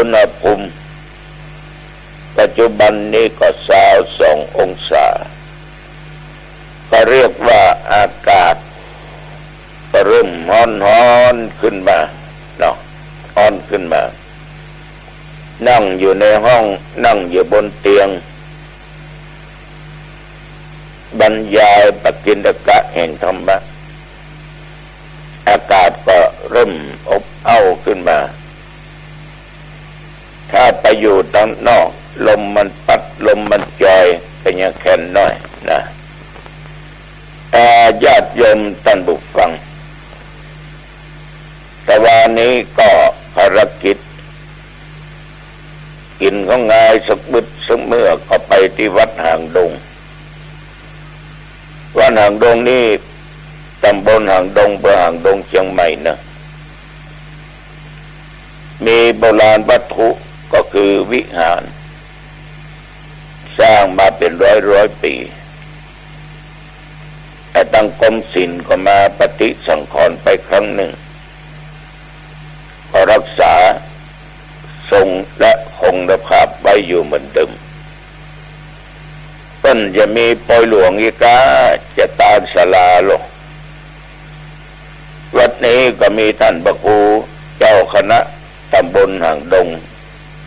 อุณหภูมิปัจจุบันนี้ก็22 องศาก็เรียกว่าอากาศก็เริ่มร้อนขึ้นมาเนาะร้อนขึ้นมานั่งอยู่ในห้องนั่งอยู่บนเตียงบรรยายปกิณกะแห่งธรรมะอากาศก็เริ่มอบอ้าวขึ้นมาถ้าไปอยู่ตางนอกลมมันปัดลมมันจอยก็ยังแค่นน้อยนะญาติโยมท่านผู้ฟังแต่วันนี้ก็ภารกิจกินของงายสักบึดสักเมื่อก็ไปที่วัดหางดงวัดหางดงนี่ตำบลหางดงอำเภอหางดงเชียงใหม่นะมีโบราณวัตถุก็คือวิหารสร้างมาเป็นร้อยปีแต่ตั้งกรมศิลป์ก็มาปฏิสังขรณ์ไปครั้งหนึ่งก็รักษาทรงและคงสภาพไว้อยู่เหมือนเดิมเพิ่นจะมีปอยหลวงอีกาจะตามศาลาลงวัดนี้ก็มีท่านพระครูเจ้าคณะตำบลหางดง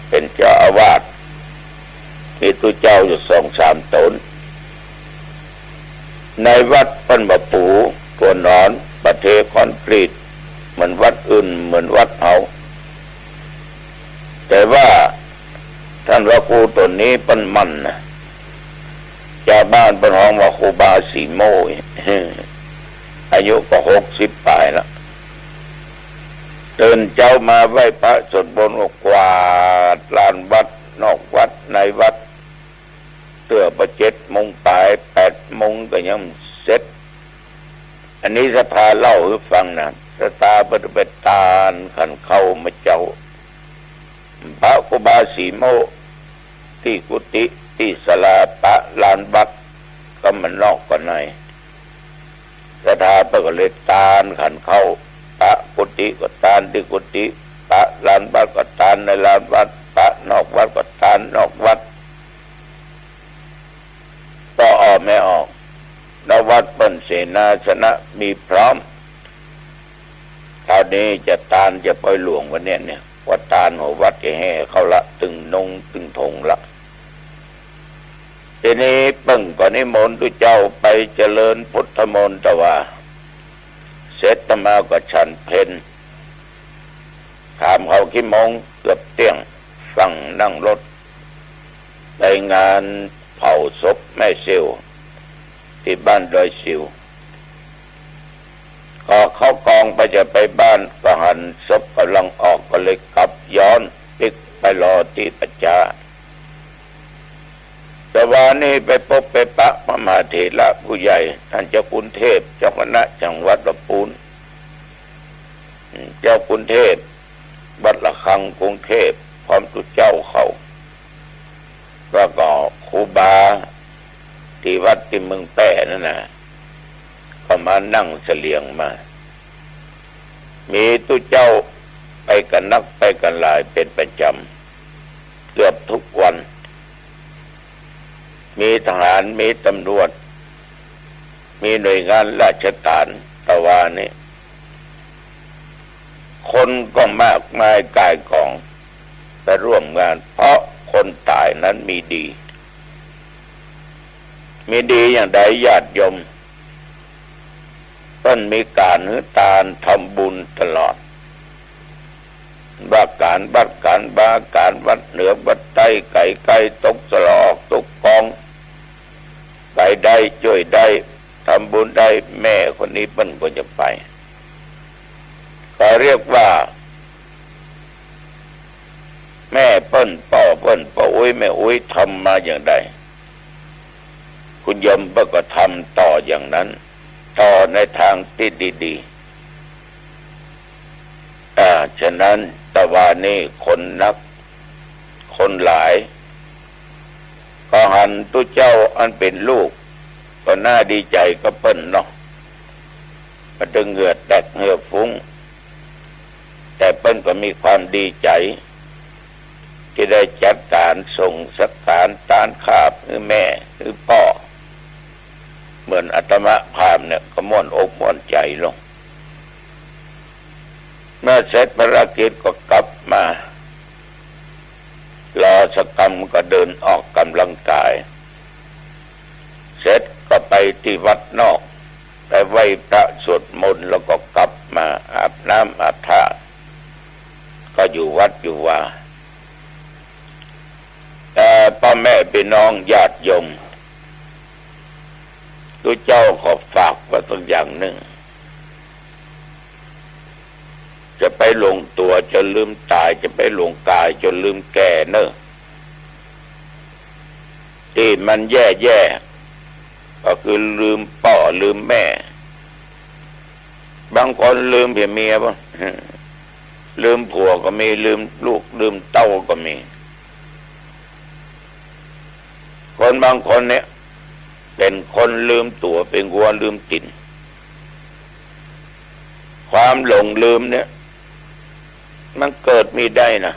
เป็นเจ้าอาวาสมีตัวเจ้าอยู่2-3 ตนในวัดเพิ่นบ่ปูตัวนอนประเทคอนกรีตเหมือนวัดอื่นเหมือนวัดเฮาแต่ว่าท่านพระครูตนนี้เพิ่นมันนะชาวบ้านเพิ่นฮ้องว่าครูบาสีโมยอายุก็60 ปลายแล้วตื่นเจ้ามาไหว้พระสวดมนต์กวาดลานวัดนอกวัดในวัดเตื้อประ7 โมงปลาย8 โมงก็ยังเสร็จอันนี้สภาเล่าให้ฟังนะสตาปฏิบัติตานขันเข้ามาเจ้าพระครูบาสีโมที่กุฏิที่ศาลาพระลานวัดก็มันนอกก็ในสถาปก็เลยตานขันเข้าพระกุฏิก็ตานที่กุฏิพระลานวัดก็ตานในลานวัดพระนอกวัดก็ตานนอกวัดก็ออกไม่ออกนวัดเป็นเสนาสนะมีพร้อมคราวนี้จะตานจะปล่อยหลวงวันนี้เนี่ยว่าตานหัววัดจะแห่เขาละตึงนงตึงธงละทีนี้เปิ้งก็นิมนต์ทุเจ้าไปเจริญพุทธมนต์แต่ว่าเสร็จมาก็ฉันเพลถามเขาขี้มงเกือบเตี้ยงฟังนั่งรถไปงานเผาศพแม่ซิวที่บ้านดอยซิวก็เขากองไปจะไปบ้านก็หันศพกำลังออกก็เลยกลับย้อนปิกไปรอที่ปัจจาแต่ว่านี่ไปพบไปปะพระมหาเถระผู้ใหญ่ท่านเจ้าคุณเทพเจ้าคณะจังหวัดลำพูนเจ้าคุณเทพวัดละคังกรุงเทพพร้อมตุเจ้าเขาแล้วก็ครูบาที่วัดที่เมืองแป้นั่นนะก็มานั่งเสลียงมามีตุเจ้าไปกันนักไปกันหลายเป็นประจำเกือบทุกวันมีทหารมีตำรวจมีหน่วยงานราชการตะวันนี้คนก็มากมายกายกองไปร่วมงานเพราะคนตายนั้นมีดีอย่างใดญาติโยมต้นมีการหือตาลทำบุญตลอดว่าการบัดการบาการวัดเหนือวัดใต้ไก่ไก่ตกสลอกตกกองไปได้ช่วยได้ทำบุญได้แม่คนนี้เปิ้นก็จะไปก็เรียกว่าแม่เปิ้นป่อเปิ้นป่ออุ้ยแม่อุ้ยทำมาอย่างใดคุณยมก็ทำต่ออย่างนั้นต่อในทางที่ดีๆฉะนั้นตะวันนี้คนนักคนหลายก็หันตุเจ้าอันเป็นลูกก็น่าดีใจก็เปิ้นเนาะมาดึงเหงื่อแตกเหงื่อฟุ้งแต่เปิ้นก็มีความดีใจ ที่ได้จัดการส่งสักการตานขาบหรือแม่หรือพ่อเหมือนอาตมาภาพเนี่ยก็ม่วนอกม่วนใจลงเมื่อเสร็จภารกิจก็กลับมารอสักกรรมก็เดินออกกำลังกายเสร็จก็ไปที่วัดนอกไปไหว้พระสวดมนต์แล้วก็กลับมาอาบน้ำอาบท่าก็อยู่วัดอยู่ว่าแต่พ่อแม่พี่น้องญาติโยมทุกเจ้าขอฝากไว้ตัวอย่างหนึ่งจะไปลงตัวจะลืมตายจะไปลงกายจนลืมแก่เนอะที่มันแย่ๆก็คือลืมพ่อลืมแม่บางคนลืมเมียบ้างลืมผัวก็มีลืมลูกลืมเต้าก็มีคนบางคนเนี่ยเป็นคนลืมตัวเป็นวัวลืมติ่นความหลงลืมเนี่ยมันเกิดมีได้นะ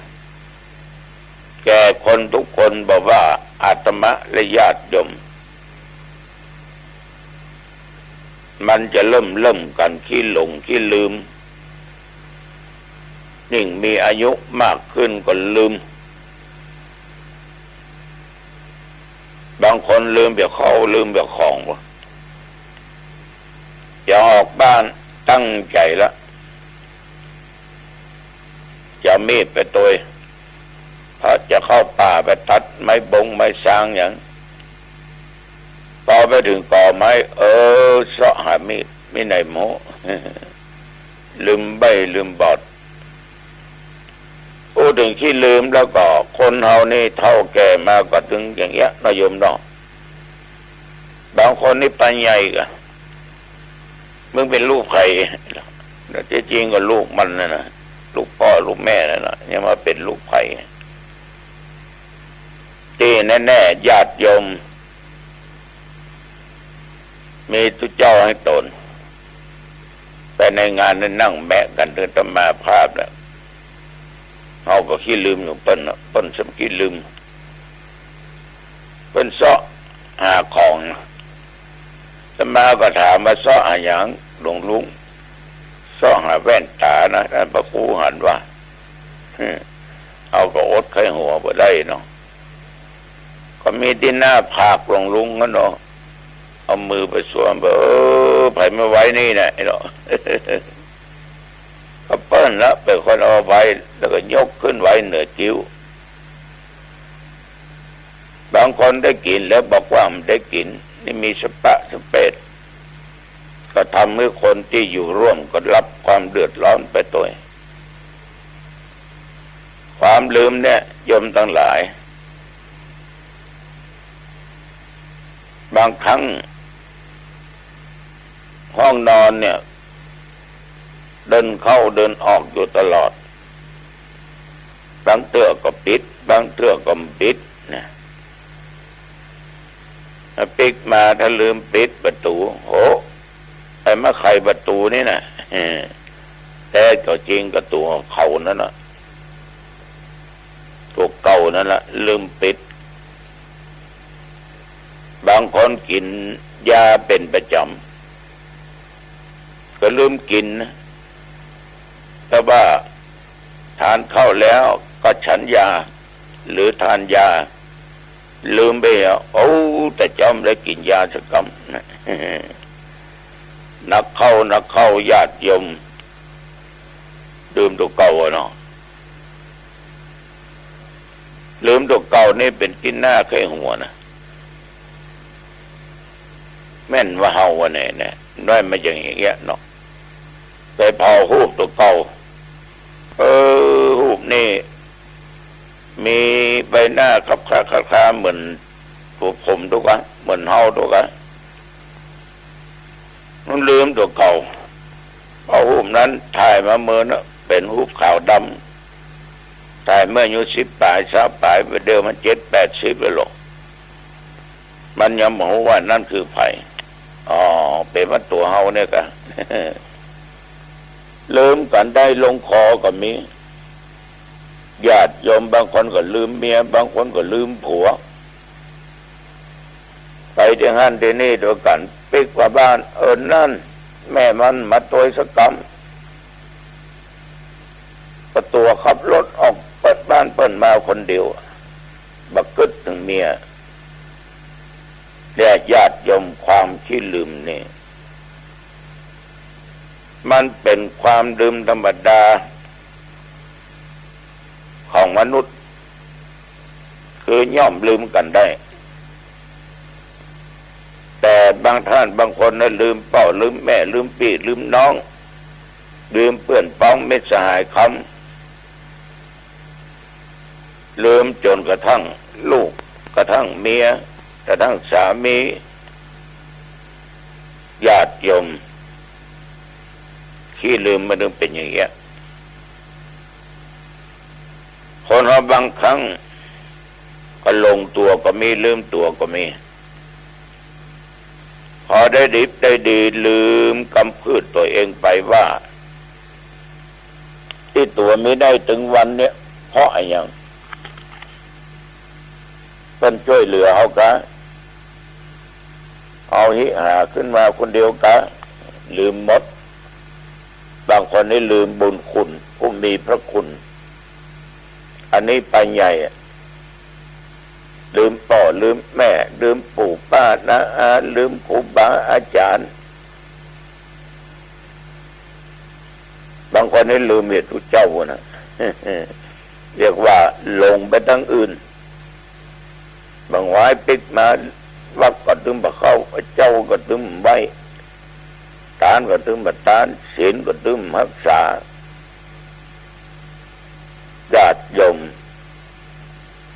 แก่คนทุกคนบอกว่าอาตมะและญาติโยมมันจะเริ่มกันขี้หลงขี้ลืมยิ่งมีอายุมากขึ้นก็ลืมบางคนลืมแบบเขาลืมแบบของจะออกบ้านตั้งใจแล้วจะมีดไปตัวเพราะจะเข้าป่าไปตัดไม้บงไม้สางอย่างพอไปถึงก่อไม้เสาะหามีดไม่ไหนโมลืมใบลืมบอดพูดถึงที่ลืมแล้วก็คนเฮานี่เท่าแก่มาก็ถึงอย่างเงี้ยนายมเนาะบางคนนี่ปัญญาอีกอะมึงเป็นลูกใครแต่จริงก็ลูกมันนะลูกพ่อลูกแม่นั่นนะยังมาเป็นลูกใครที่แน่ๆญาติโยมมีตุเจ้าให้ตนแต่ในงานนั้นนั่งแมะกันถึงธรรมาภาพแล้วเขาก็ขี้ลืมอยู่เปิ้นสมขี้ลืมเปิ้นเสาะหาของธรรมาก็ถามว่าเสาะหาอย่างหลวงลุงเสาะหาแว่นตานะท่านพระครูหันว่าเอาก็อดไข้หัวบ่ได้เนาะก็มีที่หน้าผากหลวงลุงกันเนาะเอามือไปสวมไผ่ไม่ไว้นี่นะไอ้เนาะก็เปิ้ลแล้วเป็นคนเอาไว้แล้วก็ยกขึ้นไว้เหนือคิ้วบางคนได้กินแล้วบอกว่ามันได้กินนี่มีสปะสเปดก็ทำให้คนที่อยู่ร่วมก็รับความเดือดร้อนไปตัวความลืมเนี่ยโยมทั้งหลายบางครั้งห้องนอนเนี่ยเดินเข้าเดินออกอยู่ตลอดบางเตื้อก็ปิดบางเตื้อก็ปิดนะปิดมาถ้าลืมปิดประตูโหไอ้มาไขประตูนี่นะแต่ก็จริงกับตัวเขานั่นนะตัวเก่านั่นแหละลืมปิดบางคนกินยาเป็นประจำก็ลืมกินนะแต่ว่าทานเข้าแล้วก็ฉันยาหรือทานยาลืมไปแต่จอมได้กินยาสักกำนักเข้าญาติโยมลืมตัวเก่าเนาะลืมตัวเก่านี่เป็นกินหน้าเคยหัวนะแม่นว่าเฮาเนี่ยน้อยมาอย่างเงี้ยเนาะไปเผาหูบตัวเก่าหูบนี่มีใบหน้าขับคล้าเหมือนตัวผมทุกวันเหมือนเฮาทุกวันมันลืมตัวเก่าเอาหูบนั้นถ่ายมาเมื่อนะเป็นหูบขาวดำถ่ายเมื่ออายุ10 ปลาย20 ปลายไปเดิมมัน70-80ไปหรอกมันยังบอกว่านั่นคือไผ่เป็นว่าตัวเฮาเนี่ยกะลืมกันได้ลงคอก็มี ญาติโยมบางคนก็ลืมเมียบางคนก็ลืมผัวไปที่ห้านที่นี่ด้วยกันปิกว่าบ้านนั่นแม่มันมาตัวสกรรมประตูขับรถออกเปิดบ้านเปิดมาคนเดียวบักกึดถึงเมียและญาติโยมความที่ลืมนี่มันเป็นความลืมธรรมดาของมนุษย์คือย่อมลืมกันได้แต่บางท่านบางคนนั้นลืมพ่อลืมแม่ลืมพี่ลืมน้องลืมเพื่อนพ้องมิตรสหายคำลืมจนกระทั่งลูกกระทั่งเมียกระทั่งสามีญาติโยมที่ลืมมันถึงเป็นอย่างเงี้ยคนเราบางครั้งก็ลงตัวก็มีลืมตัวก็มีพอได้ดิบได้ดีลืมกำพืชตัวเองไปว่าที่ตัวไม่ได้ถึงวันเนี้ยเพราะอะไรอย่างเป็นช่วยเหลือเขากะเอาหิหาขึ้นมาคนเดียวกะลืมหมดบางคนนี่ลืมบุญคุณผู้มีพระคุณอันนี้ไปใหญ่ลืมพ่อลืมแม่ลืมปู่ป้าน้าอาลืมครูบาอาจารย์บางคนนี่ลืมเหตุเจ้านะเรียกว่าลงไปทั้งอื่นบางวายปิดมาวักก็ตึมบะเข้าเจ้าก็ตึมไว้ทานก็ตึมบะทานศีลก็ตึมรักษาญาติโยม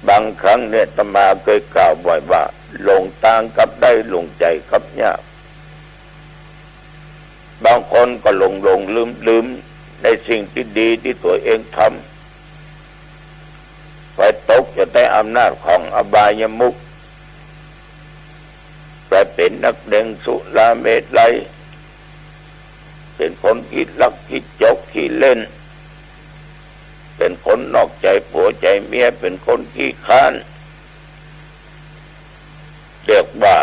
บางครั้งเนี่ยอาตมาเคยกล่าวบ่อยว่าหลงทางกับได้หลงใจกับยากบางคนก็หลงลืมในสิ่งที่ดีที่ตัวเองทำไปตกอยู่ใต้อำนาจของอบายมุขไปเป็นนักเลงสุราเมรัยเป็นคนคิดลักคิดจกคิดเล่นเป็นคนนอกใจผัวใจเมียเป็นคนขี้ค้านเรียกว่า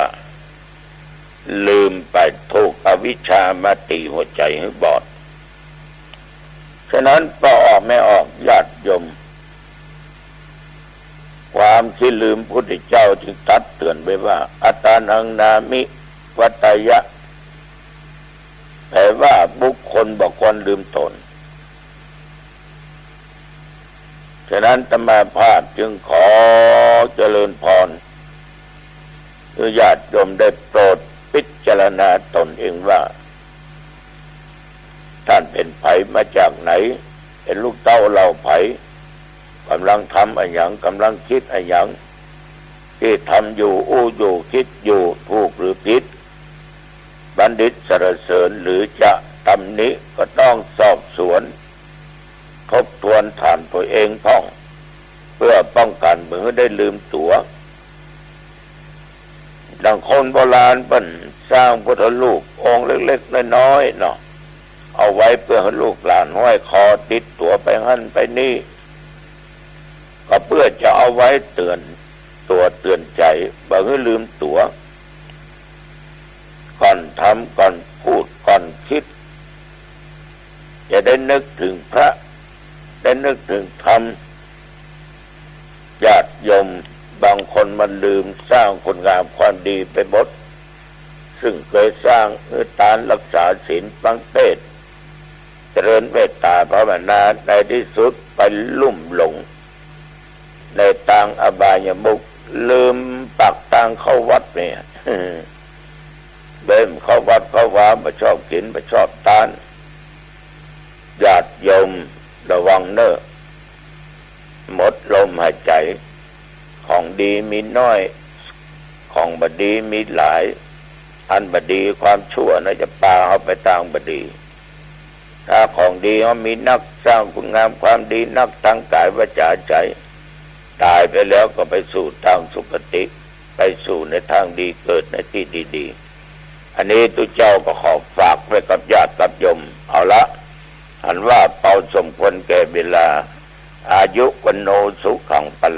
ลืมไปถูกอวิชชามาตีหัวใจให้บอดฉะนั้นพอออกไม่ออกญาติโยมความที่ลืมพุทธเจ้าจึงตัดเตือนไว้ว่าอัตตานังนามิวัตตยะแปลว่าบุคคลบุคคลลืมตนฉะนั้นธรรมาภาพจึงขอเจริญพรญาติโยมได้โปรดพิจารณาตนเองว่าท่านเป็นไผมาจากไหนเป็นลูกเต้าเราไผกำลังทำอะไรอย่างกำลังคิดอะไรอย่างที่ทำอยู่อยู่คิดอยู่ถูกหรือผิดบัณฑิตสรรเสริญหรือจะตำหนิก็ต้องสอบสวนทบทวนฐานตัวเองท่องเพื่อป้องกันเมื่อได้ลืมตัวดังคนโบราณเป็นสร้างพุทธรูปองค์เล็กๆน้อยๆเนาะเอาไว้เพื่อให้ลูกหลานห้อยคอติดตัวไปหั่นไปนี่ก็เพื่อจะเอาไว้เตือนตัวเตือนใจบ่ให้ลืมตัวก่อนทำก่อนพูดก่อนคิดจะได้นึกถึงพระได้นึกถึงธรรมญาติโยมบางคนมันลืมสร้างคุณงามความดีไปหมดซึ่งเคยสร้างทานรักษาศีลฟังเทศน์เจริญเมตตาภาวนาในที่สุดไปลุ่มหลงในทางอบายมุขลืมปักทางเข้าวัดเนี่ยเบิ่มเข้าวัดเข้าวาไม่ชอบกินไม่ชอบทานญาติโยมระวังเนอะหมดลมหายใจของดีมีน้อยของบดีมีหลายอันบดีความชั่วน่าจะปาเอาไปทางบดีถ้าของดีเขามีนักสร้างคุณงามความดีนักทั้งกายวาจาใจตายไปแล้วก็ไปสู่ทางสุคติไปสู่ในทางดีเกิดในที่ดีๆอันนี้ตุเจ้าก็ขอฝากไว้กับญาติกับโยมเอาละอันว่าเป่าสมควรแก่เวลา อายุวันโนสุขังพ